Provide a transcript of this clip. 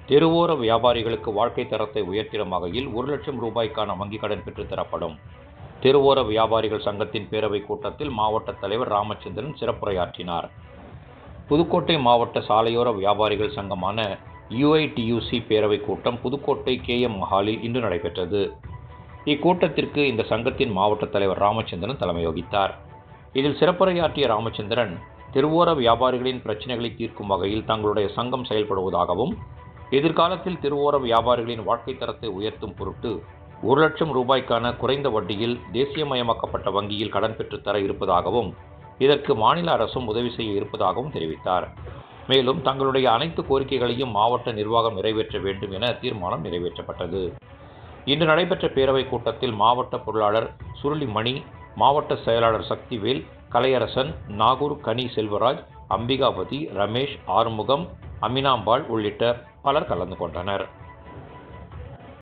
தெருவோர வியாபாரிகளுக்கு வாழ்க்கை தரத்தை உயர்த்திடும் வகையில் 1 லட்சம் ரூபாய்க்கான வங்கிக் கடன் பெற்றுத் தரப்படும். தெருவோர வியாபாரிகள் சங்கத்தின் பேரவைக் கூட்டத்தில் மாவட்ட தலைவர் ராமச்சந்திரன் சிறப்புரையாற்றினார். புதுக்கோட்டை மாவட்ட சாலையோர வியாபாரிகள் சங்கமான UITUC பேரவைக் கூட்டம் புதுக்கோட்டை KM மஹாலில் இன்று நடைபெற்றது. இக்கூட்டத்திற்கு இந்த சங்கத்தின் மாவட்ட தலைவர் ராமச்சந்திரன் தலைமை வகித்தார். இதில் சிறப்புரையாற்றிய ராமச்சந்திரன், தெருவோர வியாபாரிகளின் பிரச்சினைகளை தீர்க்கும் வகையில் தங்களுடைய சங்கம் செயல்படுவதாகவும், எதிர்காலத்தில் தெருவோர வியாபாரிகளின் வாழ்க்கை தரத்தை உயர்த்தும் பொருட்டு 1 லட்சம் ரூபாய்க்கான குறைந்த வட்டியில் தேசியமயமாக்கப்பட்ட வங்கியில் கடன் பெற்றுத் தர இருப்பதாகவும், இதற்கு மாநில அரசும் உதவி செய்ய இருப்பதாகவும் தெரிவித்தார். மேலும் தங்களுடைய அனைத்து கோரிக்கைகளையும் மாவட்ட நிர்வாகம் நிறைவேற்ற வேண்டும் என தீர்மானம் நிறைவேற்றப்பட்டது. இன்று நடைபெற்ற பேரவைக் கூட்டத்தில் மாவட்ட பொருளாளர் சுருளிமணி, மாவட்ட செயலாளர் சக்திவேல், கலையரசன், நாகூர் கனி செல்வராஜ், அம்பிகாபதி, ரமேஷ், ஆறுமுகம், அமினாம்பாள் உள்ளிட்ட பலர் கலந்து கொண்டனர்.